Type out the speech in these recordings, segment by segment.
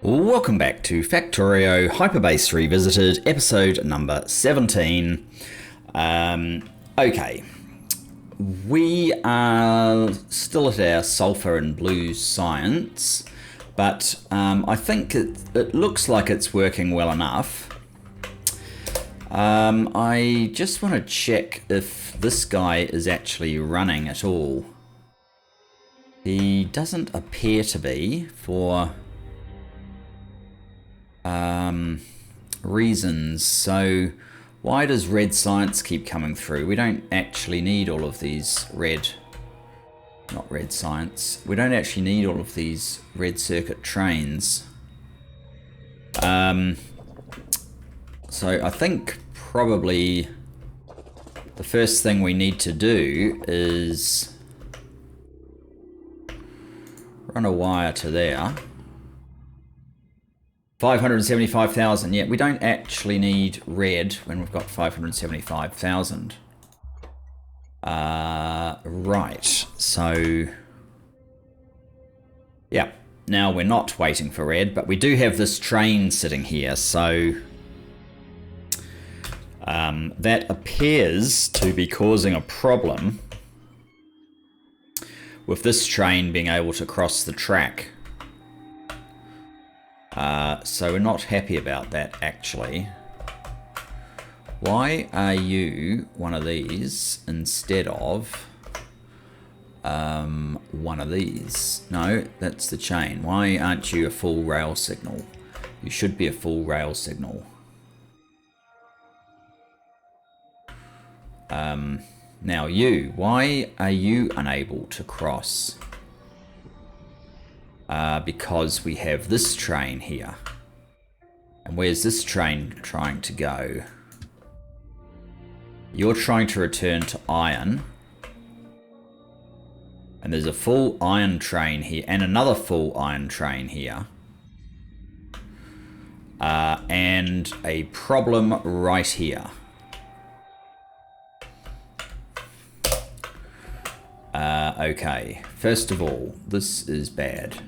Welcome back to Factorio Hyperbase Revisited, episode number 17. Okay, we are still at our sulfur and blue science, but I think it looks like it's working well enough. I just want to check if this guy is actually running at all. He doesn't appear to be for reasons. So why does red science keep coming through? We don't actually need all of these not red science. We don't actually need all of these red circuit trains. So I think probably the first thing we need to do is run a wire to there. 575,000, yeah, we don't actually need red when we've got 575,000. Right, so, yeah, now we're not waiting for red, but we do have this train sitting here, so that appears to be causing a problem with this train being able to cross the track. So we're not happy about that, actually. Why are you one of these instead of one of these? No, that's the chain. Why aren't you a full rail signal? You should be a full rail signal. Now you, why are you unable to cross? Because we have this train here. And where's this train trying to go? You're trying to return to iron. And there's a full iron train here and another full iron train here. And a problem right here. Okay, first of all, this is bad.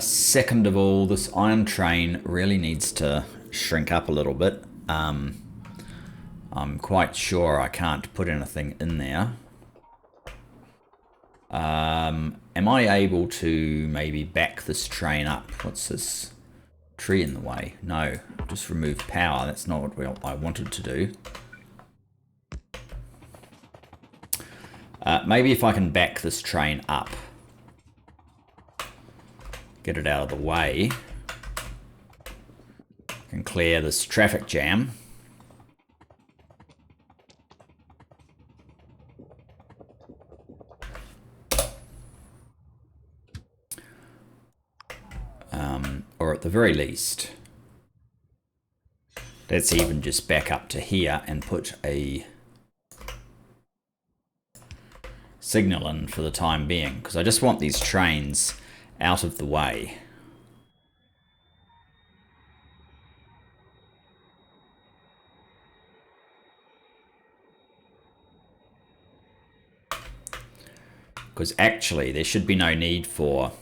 Second of all, this iron train really needs to shrink up a little bit. I'm quite sure I can't put anything in there. Am I able to maybe back this train up? What's this tree in the way? No, just remove power. That's not what I wanted to do. Maybe if I can back this train up. Get it out of the way. Can clear this traffic jam. Or at the very least, let's even just back up to here and put a signal in for the time being, because I just want these trains out of the way. Because actually there should be no need for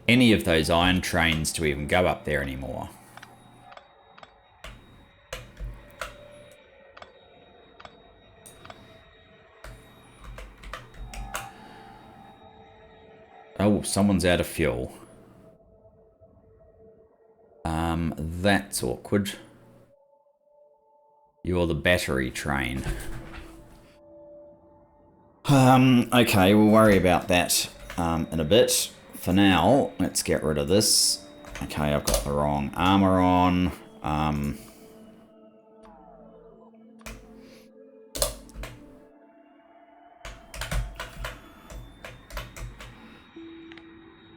any of those iron trains to even go up there anymore. Oh, someone's out of fuel. That's awkward. You're the battery train. Okay, we'll worry about that in a bit. For now, let's get rid of this. Okay, I've got the wrong armor on.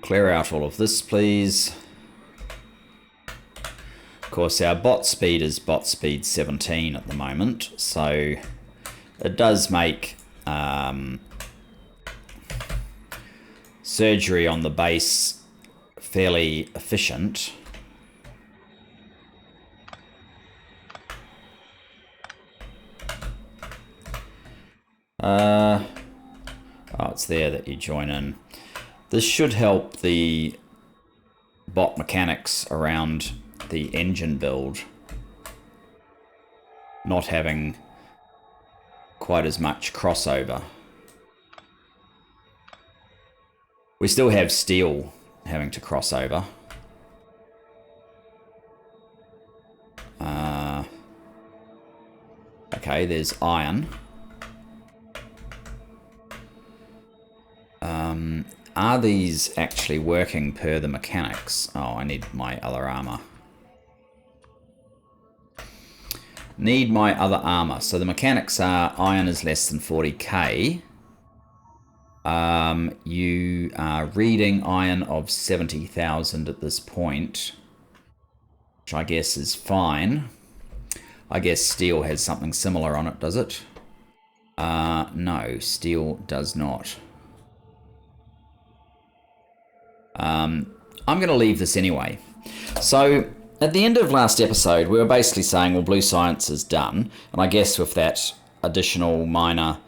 Clear out all of this, please. Of course, our bot speed is bot speed 17 at the moment, so it does make surgery on the base fairly efficient. Oh, it's there that you join in. This should help the bot mechanics around the engine build not having quite as much crossover. We still have steel having to cross over. Okay, there's iron. Are these actually working per the mechanics? Oh, I need my other armor. Need my other armor. So the mechanics are iron is less than 40k. You are reading iron of 70,000 at this point, which I guess is fine. I guess steel has something similar on it, does it? No, steel does not. I'm going to leave this anyway. So at the end of last episode, we were basically saying, well, blue science is done. And I guess with that additional minor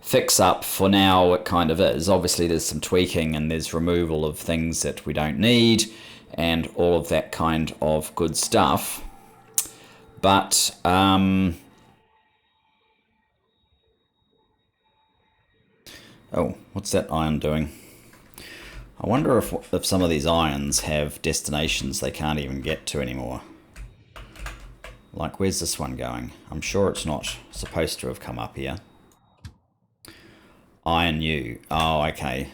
fix up, for now it kind of is. Obviously there's some tweaking and there's removal of things that we don't need and all of that kind of good stuff. But oh, what's that iron doing? I wonder if some of these irons have destinations they can't even get to anymore. Like, where's this one going? I'm sure it's not supposed to have come up here. Iron U. Oh, okay.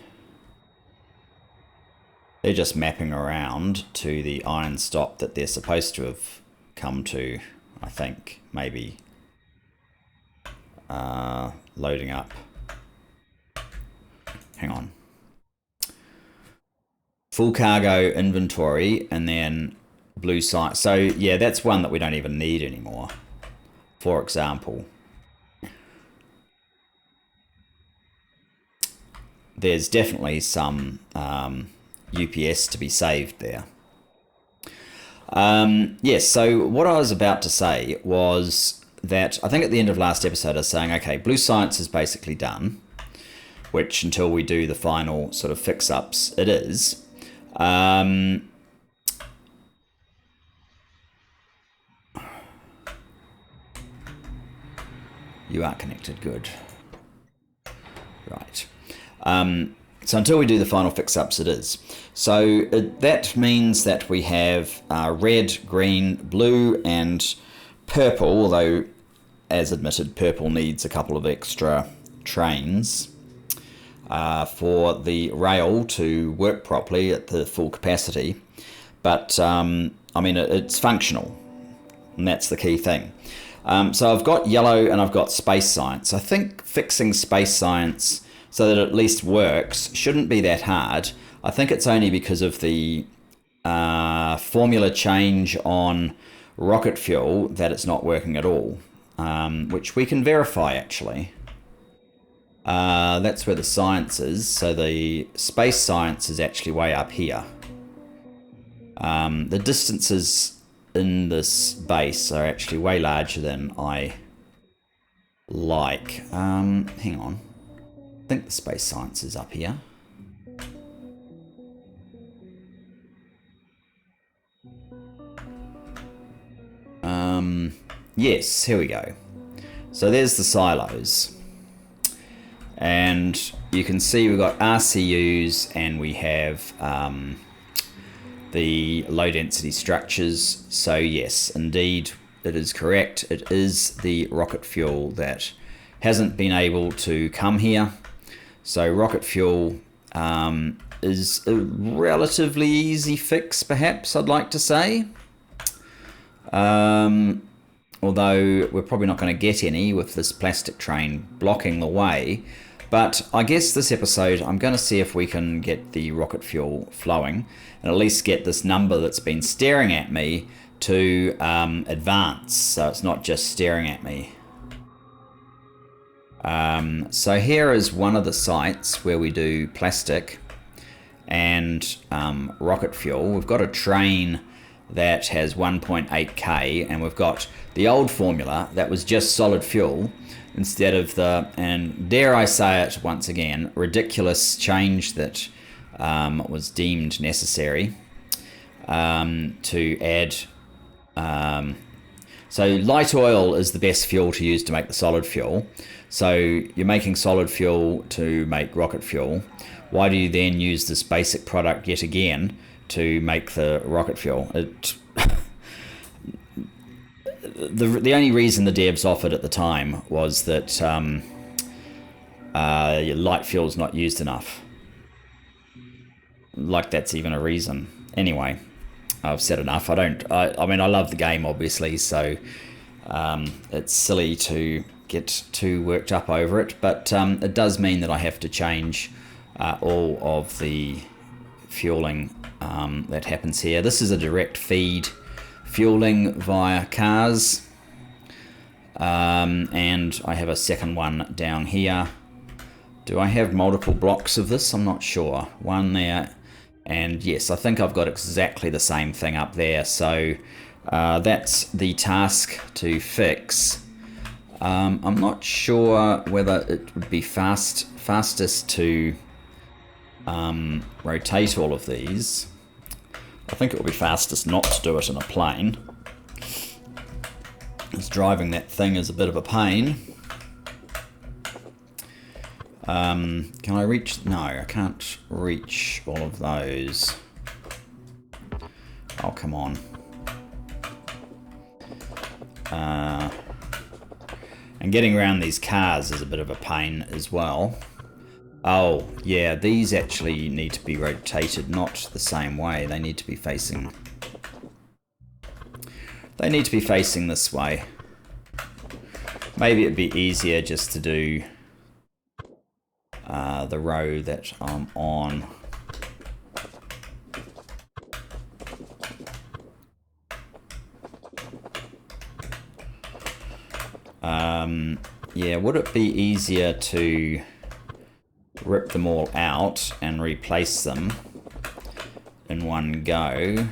They're just mapping around to the iron stop that they're supposed to have come to, I think. Maybe. Loading up. Hang on. Full cargo inventory and then blue site. So yeah, that's one that we don't even need anymore. For example, there's definitely some UPS to be saved there. Yes, so what I was about to say was that I think at the end of last episode I was saying, okay, blue science is basically done, which until we do the final sort of fix-ups, it is. You are connected, good. Right. So until we do the final fix-ups, it is. So that means that we have red, green, blue, and purple, although, as admitted, purple needs a couple of extra trains for the rail to work properly at the full capacity. But, I mean, it's functional, and that's the key thing. So I've got yellow and I've got space science. I think fixing space science so that it at least works shouldn't be that hard. I think it's only because of the formula change on rocket fuel that it's not working at all, which we can verify actually. That's where the science is. So the space science is actually way up here. The distances in this base are actually way larger than I like. Hang on. I think the space science is up here. Yes, here we go. So there's the silos. And you can see we've got RCUs and we have the low density structures. So yes, indeed, it is correct. It is the rocket fuel that hasn't been able to come here. So rocket fuel is a relatively easy fix, perhaps, I'd like to say. Although we're probably not going to get any with this plastic train blocking the way. But I guess this episode I'm going to see if we can get the rocket fuel flowing and at least get this number that's been staring at me to advance, so it's not just staring at me. So here is one of the sites where we do plastic and rocket fuel. We've got a train that has 1.8k and we've got the old formula that was just solid fuel instead of the, and dare I say it once again, ridiculous change that was deemed necessary. to add. So light oil is the best fuel to use to make the solid fuel. So you're making solid fuel to make rocket fuel. Why do you then use this basic product yet again to make the rocket fuel? The only reason the devs offered at the time was that light fuel's not used enough. Like that's even a reason. Anyway, I've said enough. I mean, I love the game, obviously, so it's silly to get too worked up over it, but it does mean that I have to change all of the fueling that happens here. This is a direct feed fueling via cars, and I have a second one down here. Do I have multiple blocks of this? I'm not sure. One there, and yes, I think I've got exactly the same thing up there. So that's the task to fix. I'm not sure whether it would be fastest to rotate all of these. I think it would be fastest not to do it in a plane, because driving that thing is a bit of a pain. Can I reach? No, I can't reach all of those. Oh, come on. And getting around these cars is a bit of a pain as well. Oh, yeah, these actually need to be rotated, not the same way. They need to be facing... They need to be facing this way. Maybe it'd be easier just to do the row that I'm on. Yeah, would it be easier to rip them all out and replace them in one go?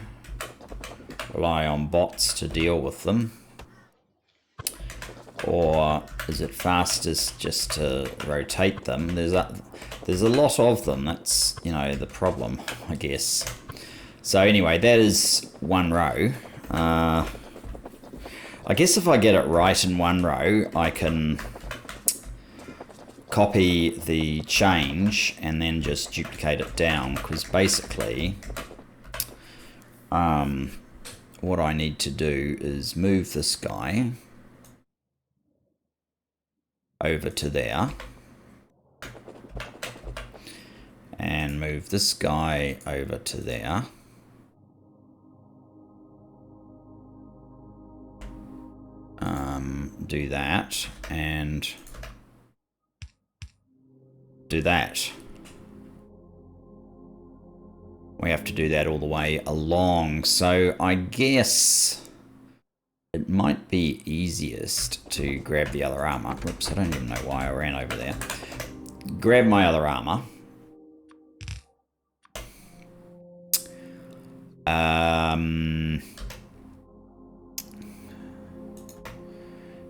Rely on bots to deal with them? Or is it fastest just to rotate them? There's a lot of them. That's, you know, the problem, I guess. So anyway, that is one row. I guess if I get it right in one row, I can copy the change and then just duplicate it down, because basically what I need to do is move this guy over to there and move this guy over to there. Do that and do that. We have to do that all the way along. So I guess it might be easiest to grab the other armor. Whoops, I don't even know why I ran over there. Grab my other armor.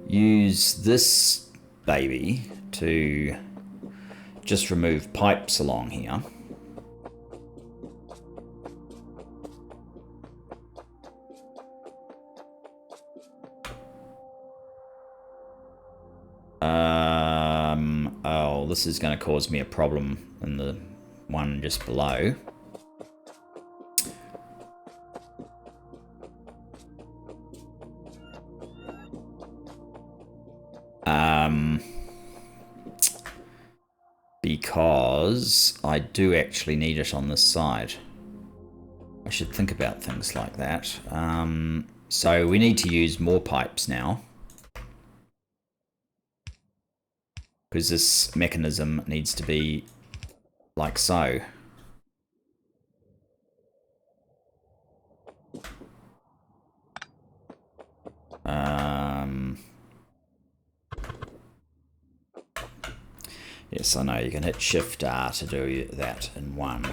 Use this baby to just remove pipes along here. Oh, this is going to cause me a problem in the one just below. Because I do actually need it on this side. I should think about things like that. So we need to use more pipes now, because this mechanism needs to be like so. Yes, I know you can hit Shift R to do that in one.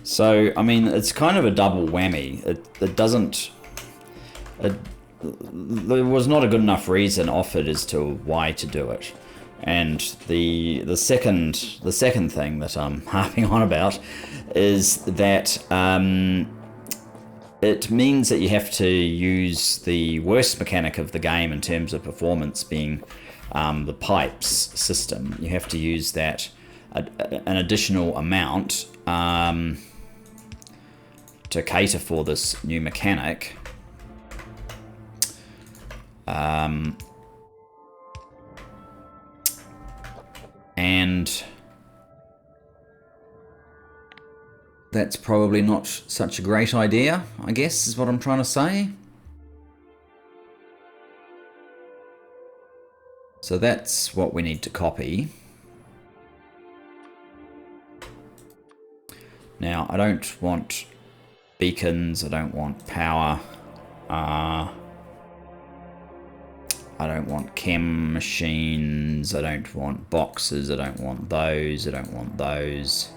So, I mean, it's kind of a double whammy. It doesn't... there was not a good enough reason offered as to why to do it. And the second thing that I'm harping on about is that it means that you have to use the worst mechanic of the game in terms of performance, being the pipes system. You have to use that an additional amount to cater for this new mechanic. And that's probably not such a great idea, I guess, is what I'm trying to say. So that's what we need to copy. Now, I don't want beacons, I don't want power, I don't want chem machines, I don't want boxes, I don't want those, I don't want those.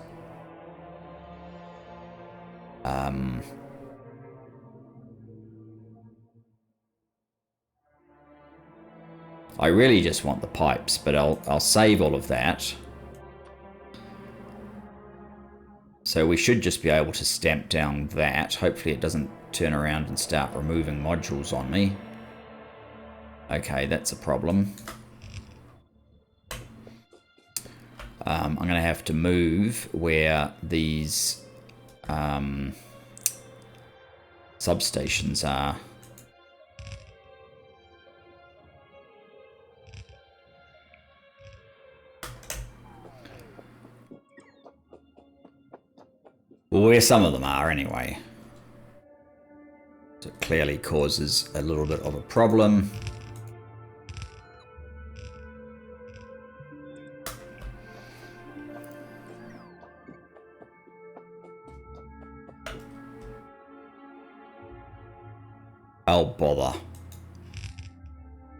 I really just want the pipes, but I'll save all of that. So we should just be able to stamp down that. Hopefully it doesn't turn around and start removing modules on me. Okay, that's a problem. I'm going to have to move where these substations are. Well, where some of them are anyway. So it clearly causes a little bit of a problem. Oh, bother.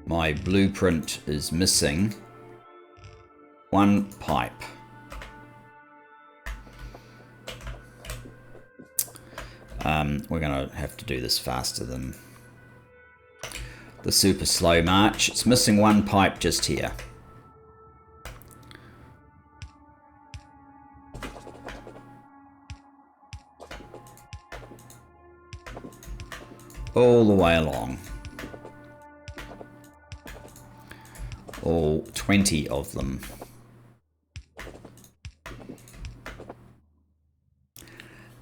My blueprint is missing one pipe. We're going to have to do this faster than the super slow march. It's missing one pipe just here. All the way along. All 20 of them.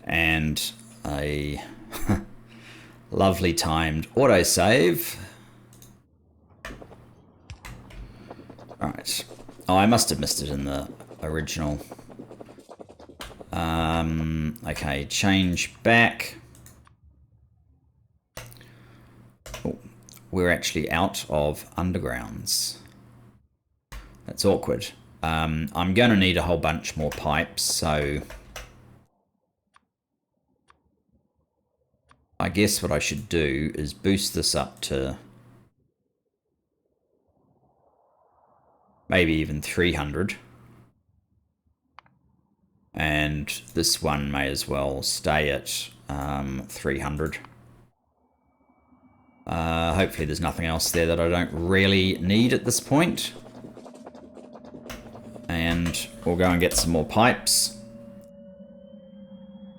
And a lovely timed autosave. Alright. Oh, I must have missed it in the original. Okay, change back. Oh, we're actually out of undergrounds. That's awkward. I'm going to need a whole bunch more pipes, so I guess what I should do is boost this up to maybe even 300. And this one may as well stay at 300. Hopefully there's nothing else there that I don't really need at this point. And we'll go and get some more pipes.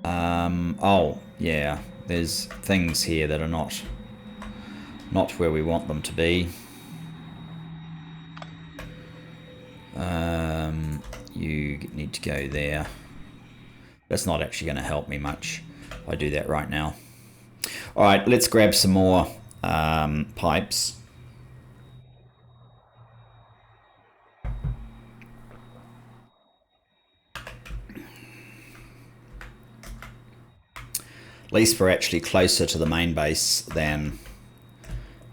Oh, yeah. There's things here that are not where we want them to be. You need to go there. That's not actually going to help me much if I do that right now. Alright, let's grab some more pipes. At least we're actually closer to the main base than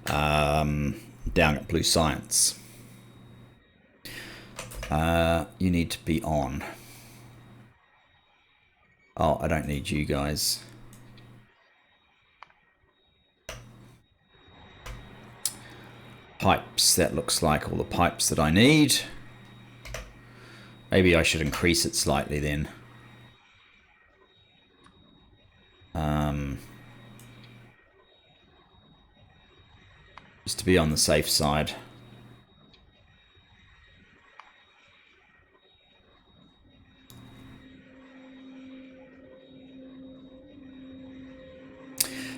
down at Blue Science. You need to be on. Oh, I don't need you guys. Pipes, that looks like all the pipes that I need. Maybe I should increase it slightly then. Just to be on the safe side.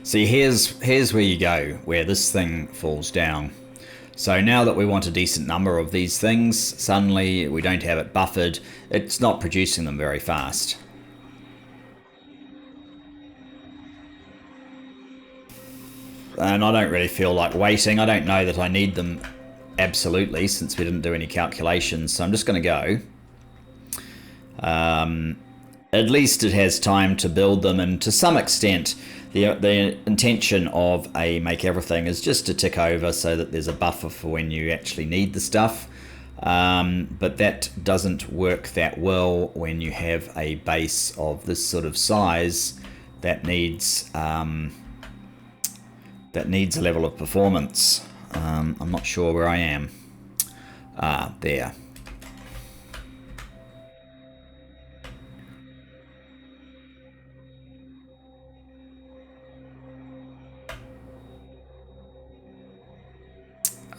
See, here's where you go, where this thing falls down. So now that we want a decent number of these things, suddenly we don't have it buffered. It's not producing them very fast. And I don't really feel like waiting. I don't know that I need them absolutely, since we didn't do any calculations. So I'm just going to go. At least it has time to build them, and to some extent the intention of a make everything is just to tick over so that there's a buffer for when you actually need the stuff. But that doesn't work that well when you have a base of this sort of size that needs a level of performance. I'm not sure where I am. There.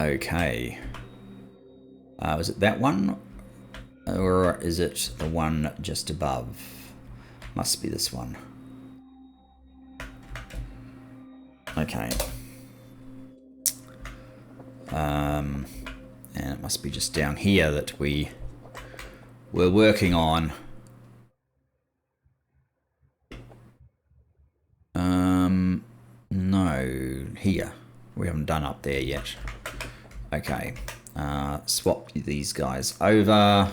Okay. Is it that one? Or is it the one just above? Must be this one. Okay. And it must be just down here that we were working on. No, here. We haven't done up there yet. Okay, swap these guys over.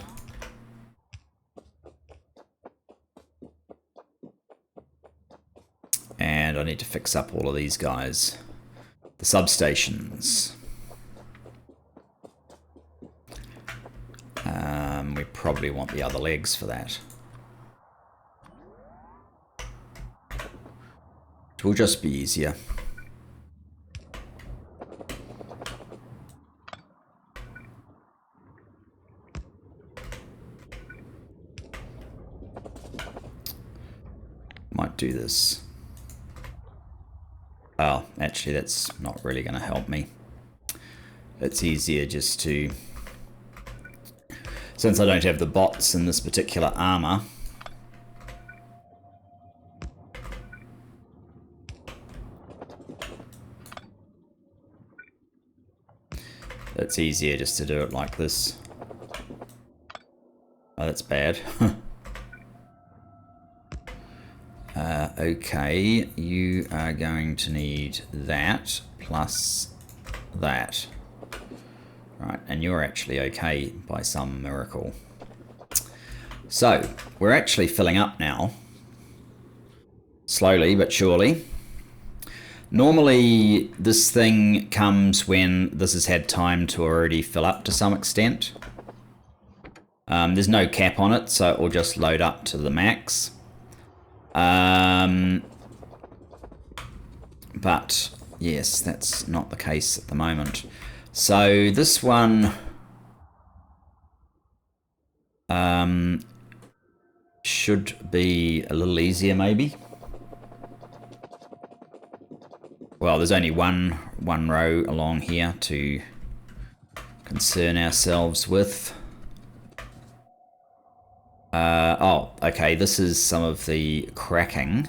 And I need to fix up all of these guys. The substations. We probably want the other legs for that. It will just be easier. Might do this. Oh, actually that's not really going to help me. It's easier just to... Since I don't have the bots in this particular armor, it's easier just to do it like this. Oh, that's bad. Okay, you are going to need that plus that. Right, and you're actually okay by some miracle. So, we're actually filling up now. Slowly but surely. Normally, this thing comes when this has had time to already fill up to some extent. There's no cap on it, so it will just load up to the max. But yes, that's not the case at the moment. So this one should be a little easier maybe. Well, there's only one row along here to concern ourselves with. Oh, okay, this is some of the cracking.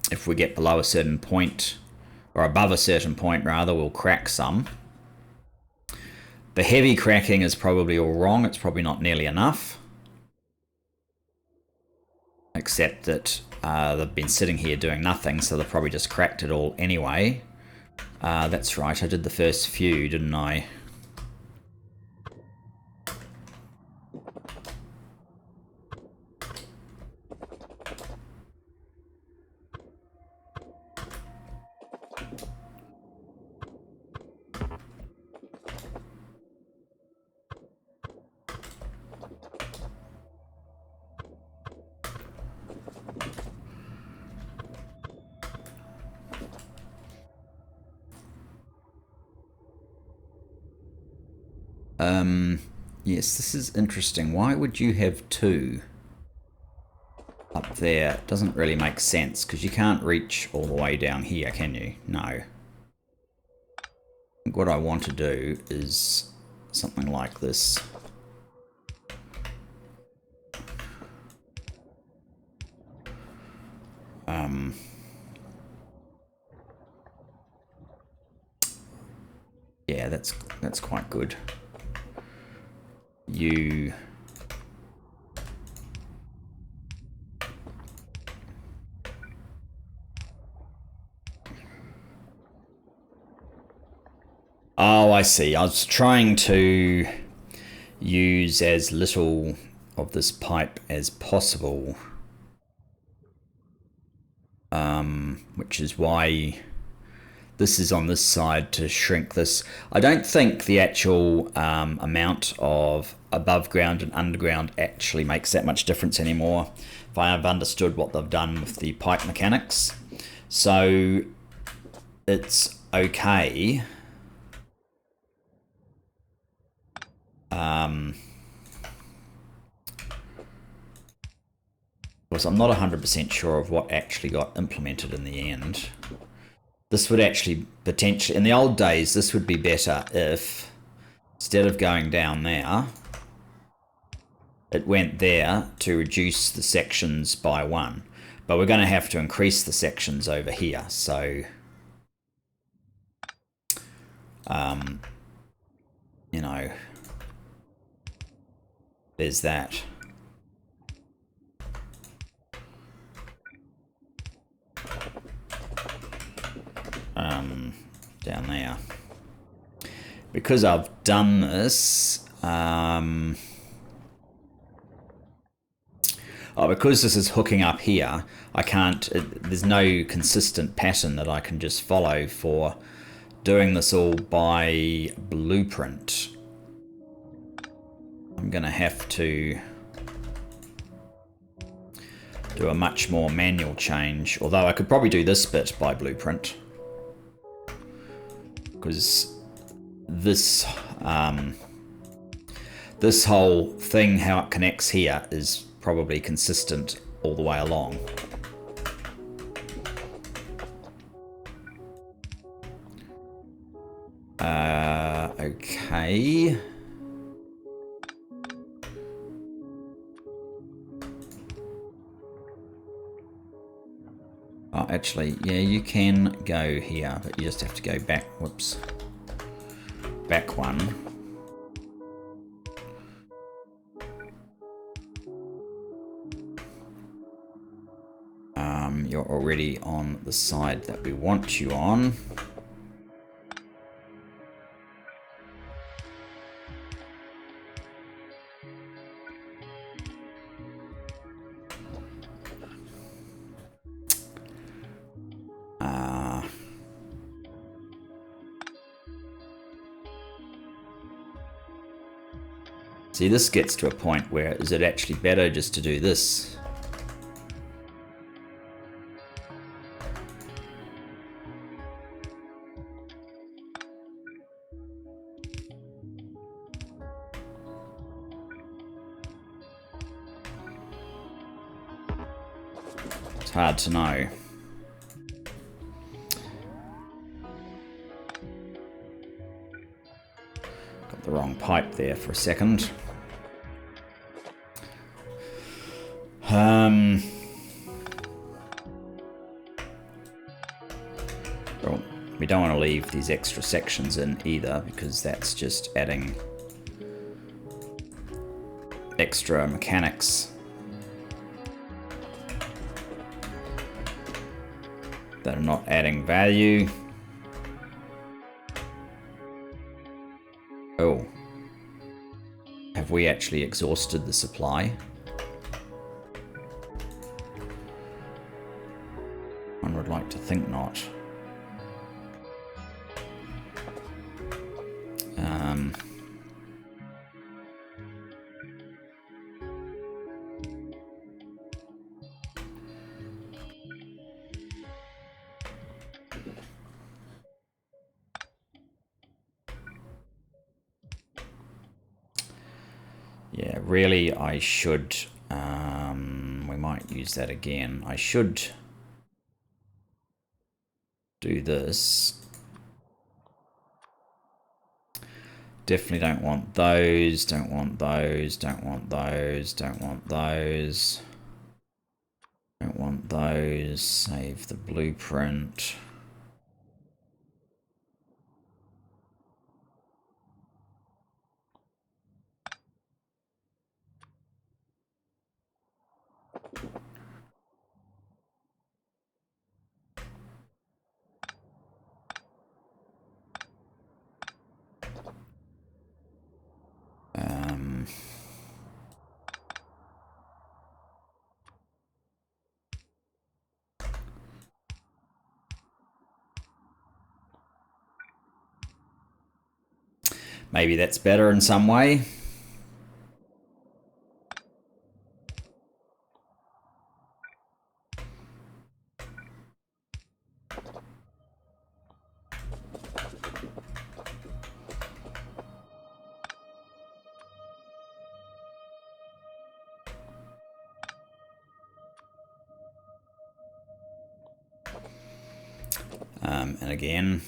If we get below a certain point, or above a certain point rather, we'll crack some. The heavy cracking is probably all wrong. It's probably not nearly enough. Except that they've been sitting here doing nothing, so they've probably just cracked it all anyway. That's right, I did the first few, didn't I? Yes, this is interesting. Why would you have two? up there doesn't really make sense because you can't reach all the way down here, can you? No. I think what I want to do is something like this. Yeah, that's quite good. You Oh, I see. I was trying to use as little of this pipe as possible, which is why this is on this side to shrink this. I don't think the actual amount of above ground and underground actually makes that much difference anymore, if I have understood what they've done with the pipe mechanics. So it's okay. Because I'm not 100% sure of what actually got implemented in the end. This would actually potentially, in the old days, this would be better if, instead of going down there, it went there to reduce the sections by 1. But we're going to have to increase the sections over here, so you know, there's that. Down there. Because I've done this, because this is hooking up here, I can't, there's no consistent pattern that I can just follow for doing this all by blueprint. I'm going to have to do a much more manual change, although I could probably do this bit by blueprint. Because this this whole thing, how it connects here, is probably consistent all the way along. Okay. Oh, actually, yeah, you can go here, but you just have to go back. Whoops. Back one. You're already on the side that we want you on. See, this gets to a point where is it actually better just to do this? It's hard to know. Got the wrong pipe there for a second. Well, we don't want to leave these extra sections in either, because that's just adding extra mechanics that are not adding value. Oh. Have we actually exhausted the supply? One would like to think not. Yeah, really, I should. We might use that again. I should do this. Definitely don't want those, don't want those, don't want those, don't want those. Don't want those. Save the blueprint. Maybe that's better in some way. And again,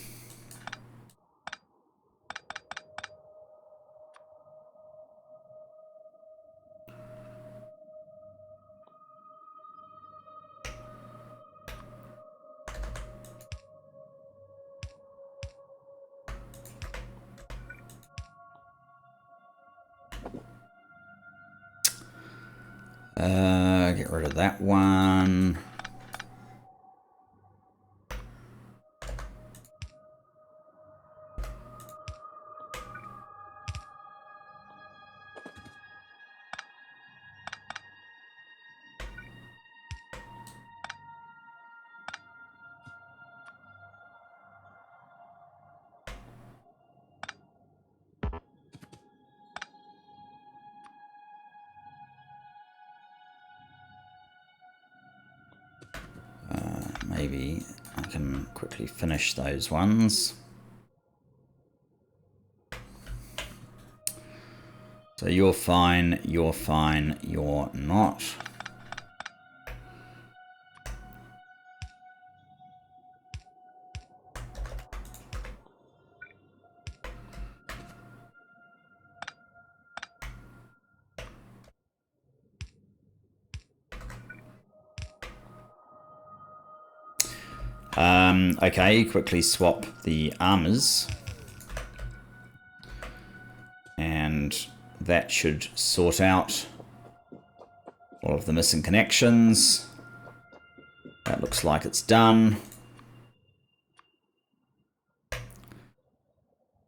get rid of that one. Maybe I can quickly finish those ones. So you're fine, you're fine, you're not. Okay, quickly swap the armors. And that should sort out all of the missing connections. That looks like it's done.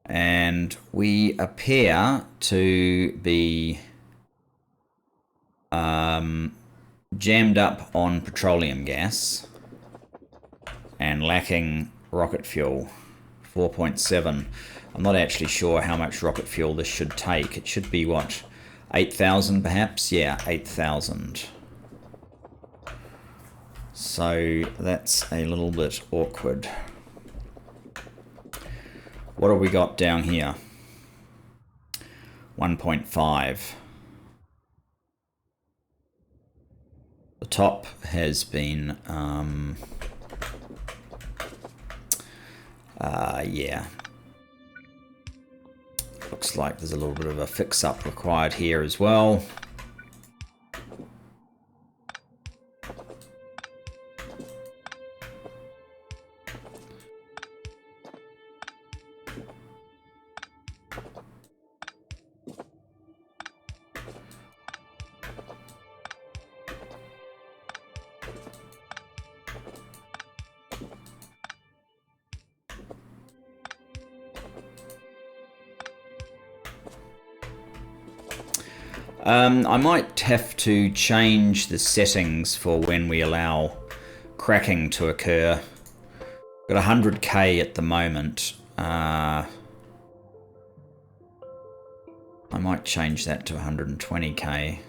And we appear to be jammed up on petroleum gas and lacking rocket fuel. 4.7. I'm not actually sure how much rocket fuel this should take. It should be, what, 8,000 perhaps? Yeah, 8,000. So that's a little bit awkward. What have we got down here? 1.5. The top has been, yeah. Looks like there's a little bit of a fix-up required here as well. I might have to change the settings for when we allow cracking to occur. Got 100k at the moment. I might change that to 120k.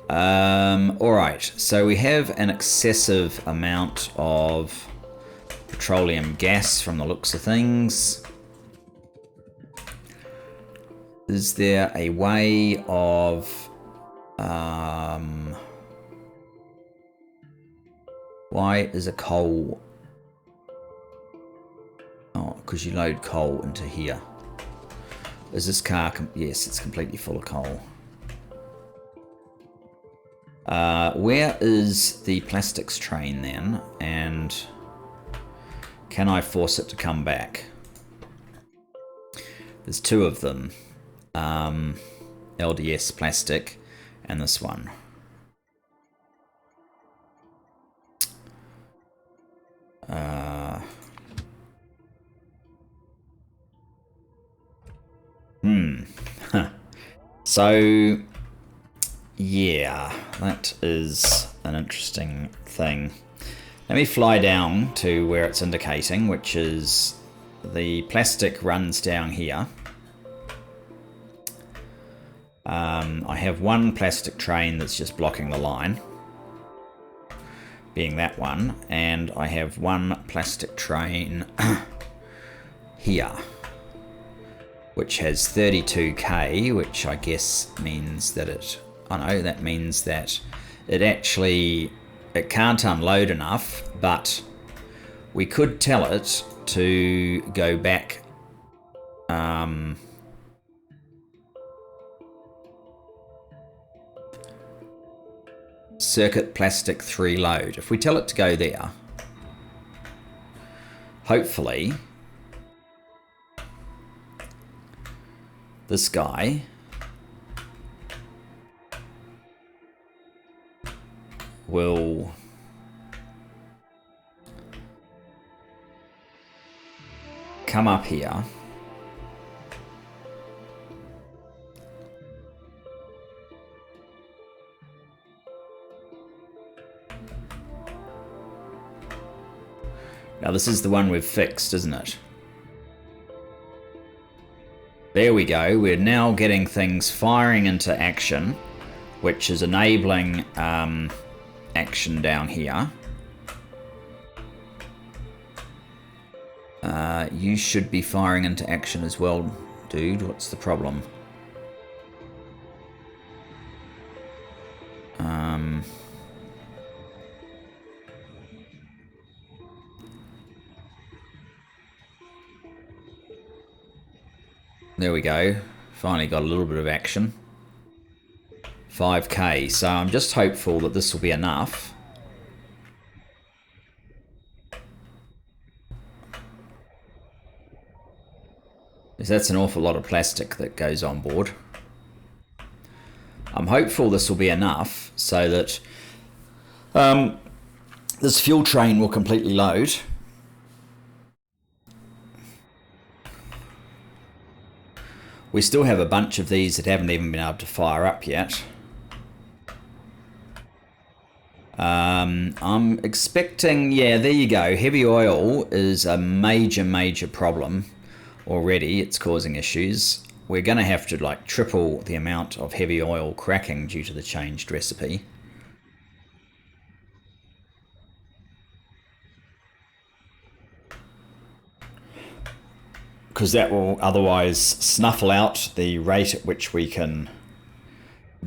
Alright, so we have an excessive amount of petroleum gas from the looks of things. Is there a way of... why is a coal... Oh, because you load coal into here. Is this car... Yes, it's completely full of coal. Where is the plastics train then? And can I force it to come back? There's two of them. LDS plastic and this one. So, yeah, that is an interesting thing. Let me fly down to where it's indicating, which is the plastic runs down here. I have one plastic train that's just blocking the line, being that one, and I have one plastic train here, which has 32k, which I guess means that it... Oh no, that means that it actually... It can't unload enough, but we could tell it to go back... circuit plastic 3 load. If we tell it to go there, hopefully this guy will come up here . Now this is the one we've fixed, isn't it? There we go. We're now getting things firing into action, which is enabling action down here. You should be firing into action as well, dude. What's the problem? There we go. Finally got a little bit of action. 5k. So I'm just hopeful that this will be enough. Because that's an awful lot of plastic that goes on board. I'm hopeful this will be enough so that this fuel train will completely load. We still have a bunch of these that haven't even been able to fire up yet. I'm expecting, yeah, there you go. Heavy oil is a major problem already. It's causing issues. We're going to have to like triple the amount of heavy oil cracking due to the changed recipe. Because that will otherwise snuffle out the rate at which we can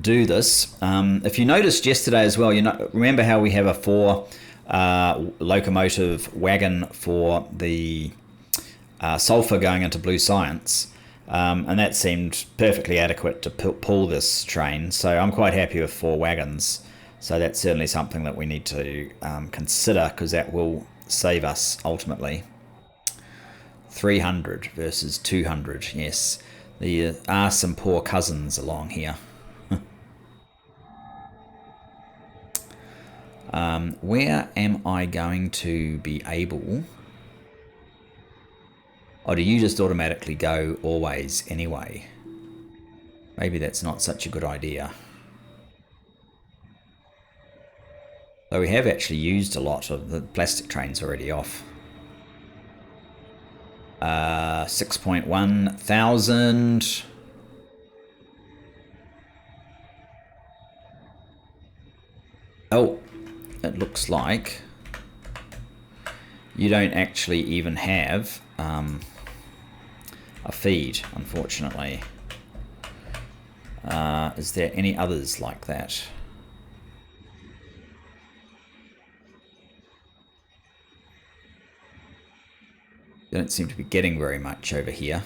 do this. If you noticed yesterday as well, remember how we have a 4 locomotive wagon for the sulfur going into Blue Science, and that seemed perfectly adequate to pull this train. So I'm quite happy with 4 wagons. So that's certainly something that we need to consider, because that will save us ultimately. 300 versus 200, yes. There are some poor cousins along here. Where am I going to be able... Oh, do you just automatically go always anyway? Maybe that's not such a good idea. Though we have actually used a lot of the plastic trains already off. 6.1 thousand. Oh, it looks like you don't actually even have a feed, unfortunately. Is there any others like that? They don't seem to be getting very much over here.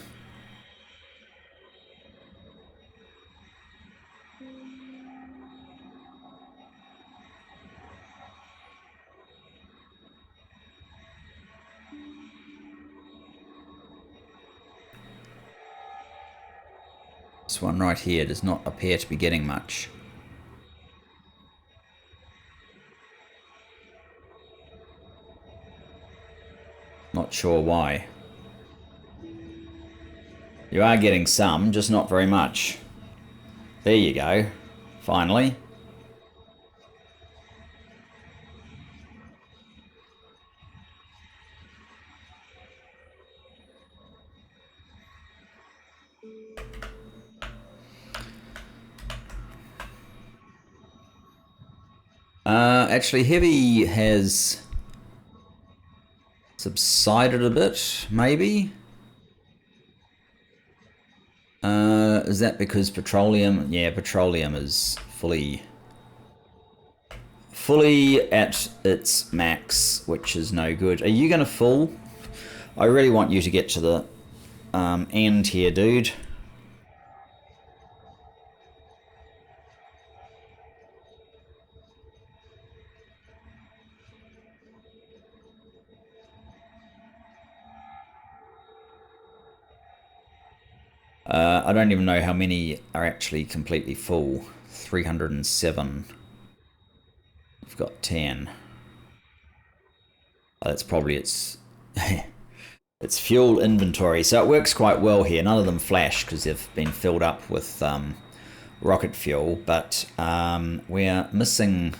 This one right here does not appear to be getting much. Not sure why. You are getting some, just not very much. There you go. Finally. Actually, heavy has subsided a bit, maybe. Is that because petroleum? Yeah, petroleum is fully at its max, which is no good. Are you going to fall? I really want you to get to the end here, dude. I don't even know how many are actually completely full. 307. We've got 10. Oh, that's probably its its fuel inventory. So it works quite well here. None of them flash because they've been filled up with rocket fuel, but we're missing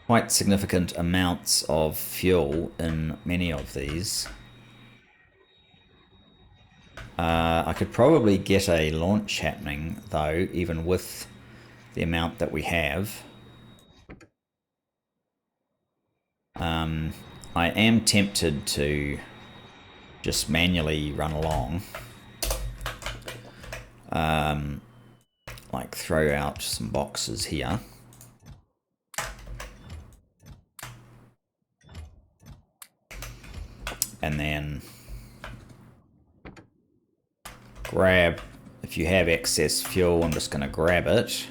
quite significant amounts of fuel in many of these. I could probably get a launch happening, though, even with the amount that we have. I am tempted to just manually run along. Like throw out some boxes here. And then grab, if you have excess fuel, I'm just going to grab it.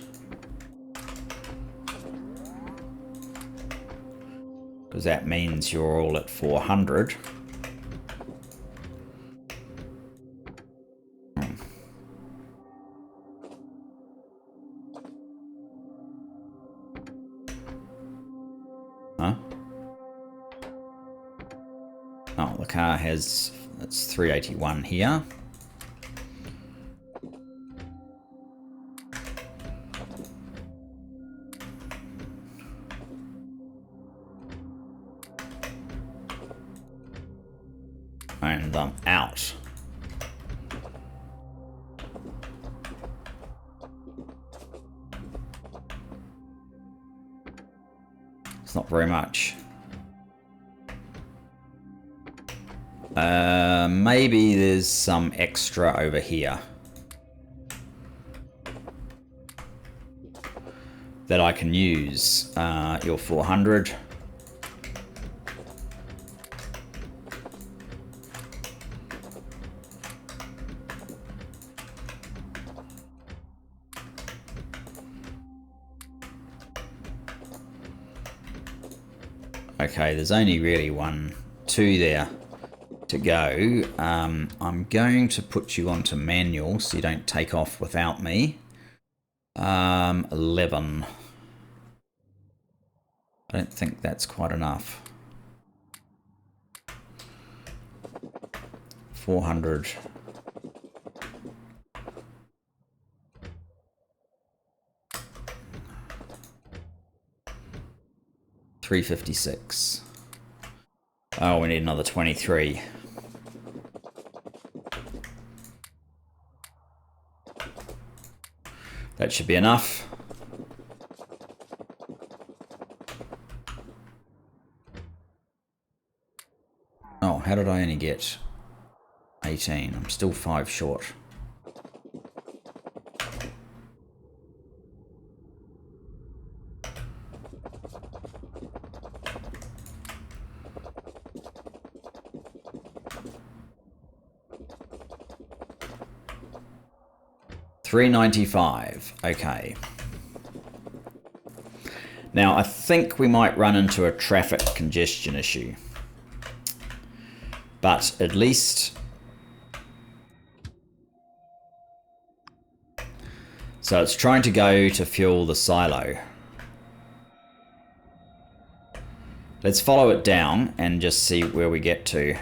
Because that means you're all at 400. Huh? Oh, the car has, it's 381 here. And I'm out. It's not very much. Maybe there's some extra over here that I can use. Your 400. Okay, there's only really 1, 2 there to go. I'm going to put you onto manual so you don't take off without me. 11. I don't think that's quite enough. 400. $356. Oh, we need another 23. That should be enough. Oh, how did I only get 18? I'm still 5 short. 395. Okay. Now, I think we might run into a traffic congestion issue. But at least... So it's trying to go to fuel the silo. Let's follow it down and just see where we get to.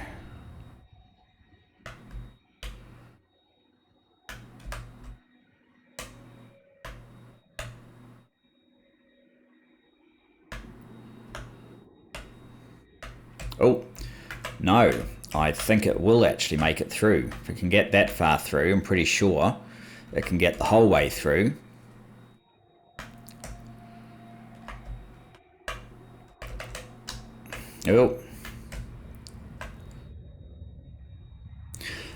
Oh, no. I think it will actually make it through. If it can get that far through, I'm pretty sure it can get the whole way through. Oh.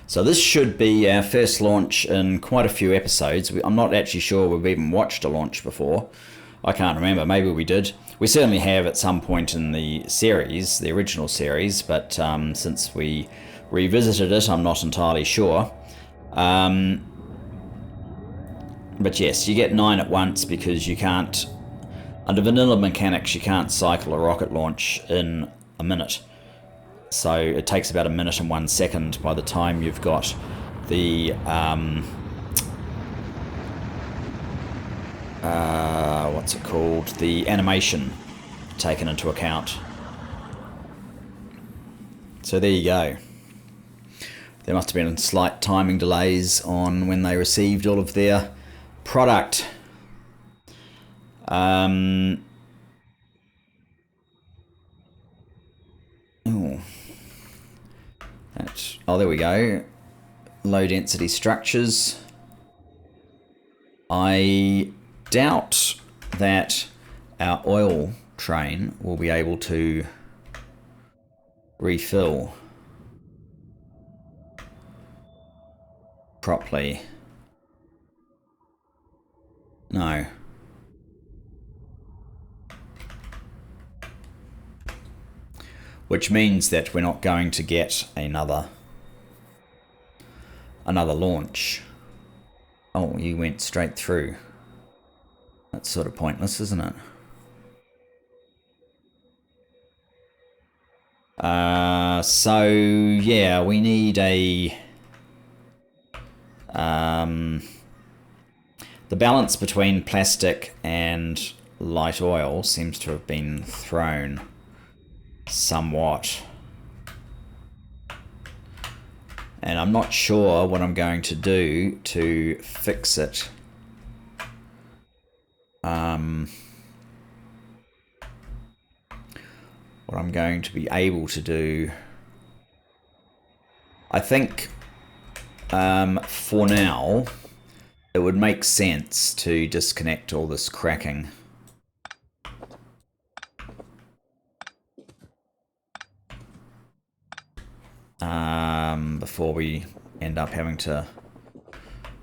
So this should be our first launch in quite a few episodes. I'm not actually sure we've even watched a launch before. I can't remember. Maybe we did. We certainly have at some point in the series, the original series, but since we revisited it, I'm not entirely sure. But yes, you get 9 at once because you can't, under vanilla mechanics, you can't cycle a rocket launch in a minute. So it takes about 1 minute and 1 second by the time you've got the what's it called? The animation taken into account. So there you go. There must have been slight timing delays on when they received all of their product. Oh, there we go. Low density structures. I doubt that our oil train will be able to refill properly. No. Which means that we're not going to get another launch. Oh, you went straight through. That's sort of pointless, isn't it? So yeah, we need a the balance between plastic and light oil seems to have been thrown somewhat. And I'm not sure what I'm going to do to fix it. What I'm going to be able to do, I think for now it would make sense to disconnect all this cracking. Before we end up having to,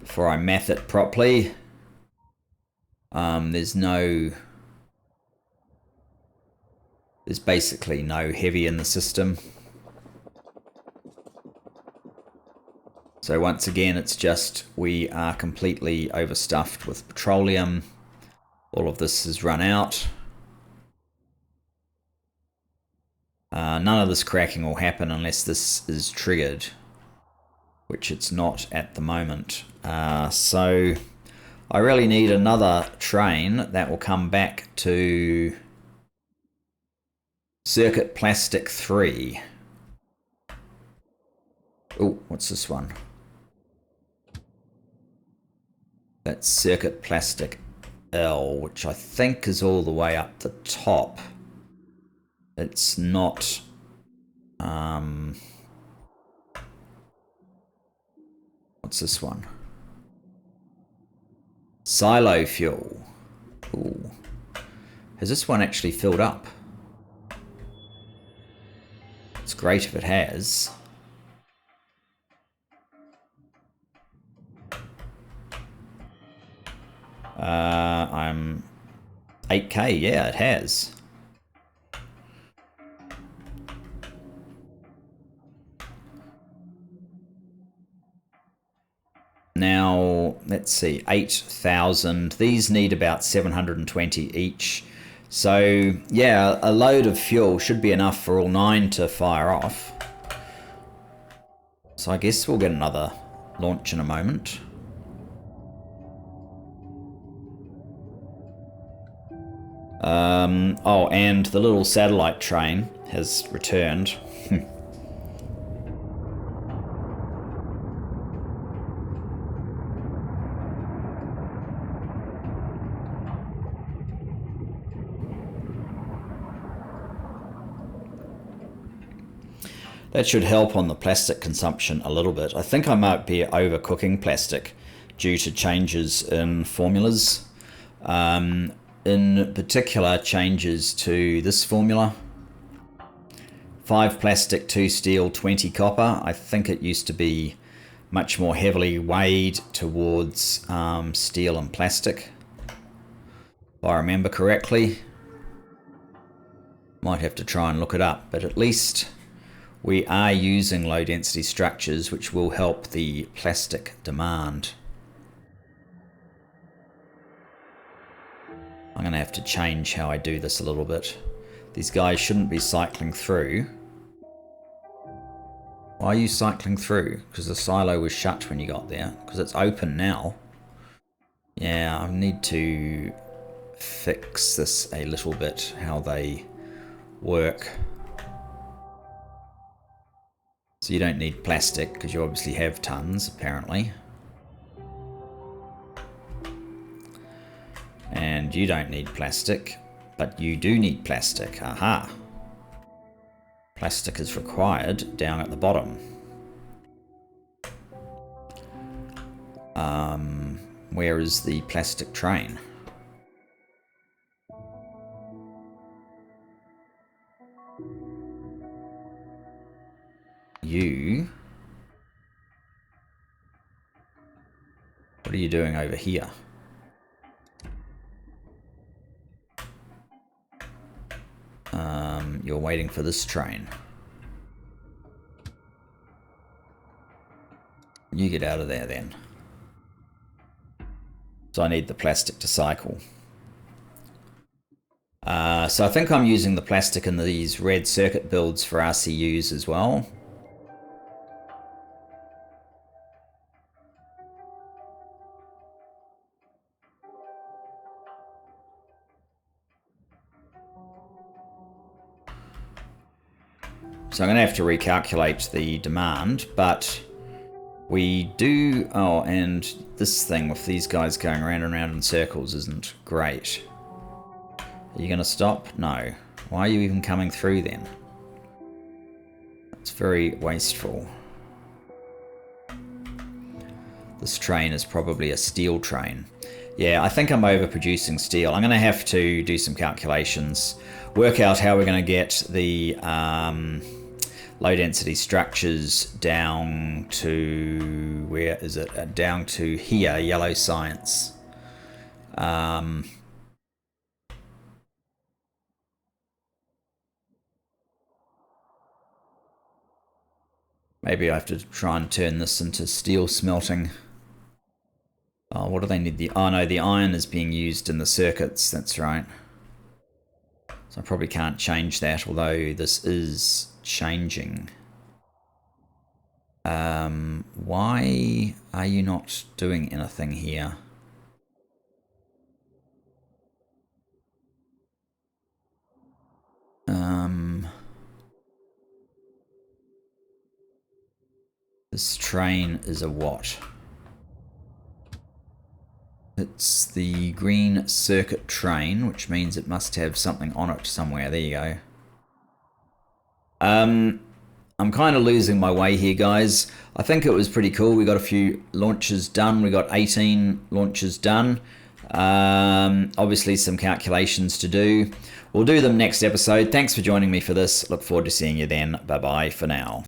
before I math it properly. There's basically no heavy in the system. So once again, it's just we are completely overstuffed with petroleum. All of this has run out. None of this cracking will happen unless this is triggered, which it's not at the moment. So I really need another train that will come back to circuit plastic 3. Oh, what's this one? That's circuit plastic L, which I think is all the way up the top. It's not... what's this one? Silo fuel. Ooh. Has this one actually filled up? It's great if it has. I'm 8K, yeah, it has. Now, let's see, 8,000. These need about 720 each. So, yeah, a load of fuel should be enough for all 9 to fire off. So I guess we'll get another launch in a moment. Oh, and the little satellite train has returned. That should help on the plastic consumption a little bit. I think I might be overcooking plastic due to changes in formulas. In particular, changes to this formula. 5 plastic, 2 steel, 20 copper. I think it used to be much more heavily weighed towards steel and plastic, if I remember correctly. Might have to try and look it up, but at least we are using low density structures, which will help the plastic demand. I'm going to have to change how I do this a little bit. These guys shouldn't be cycling through. Why are you cycling through? Because the silo was shut when you got there. Because it's open now. Yeah, I need to fix this a little bit, how they work. So you don't need plastic, because you obviously have tons, apparently. And you don't need plastic, but you do need plastic. Aha! Plastic is required down at the bottom. Where is the plastic train? You... What are you doing over here? You're waiting for this train. You get out of there then. So I need the plastic to cycle. So I think I'm using the plastic in these red circuit builds for RCUs as well. So I'm going to have to recalculate the demand, but we do... Oh, and this thing with these guys going around and around in circles isn't great. Are you going to stop? No. Why are you even coming through then? It's very wasteful. This train is probably a steel train. Yeah, I think I'm overproducing steel. I'm going to have to do some calculations, work out how we're going to get the low density structures down to, where is it? Down to here, yellow science. Maybe I have to try and turn this into steel smelting. Oh, what do they need? Oh no, the iron is being used in the circuits, that's right. So I probably can't change that, although this is changing. Why are you not doing anything here? This train is a what? It's the green circuit train, which means it must have something on it somewhere. There you go. I'm kind of losing my way here, guys. I think it was pretty cool. We got a few launches done. We got 18 launches done. Obviously some calculations to do. We'll do them next episode. Thanks for joining me for this. Look forward to seeing you then. Bye-bye for now.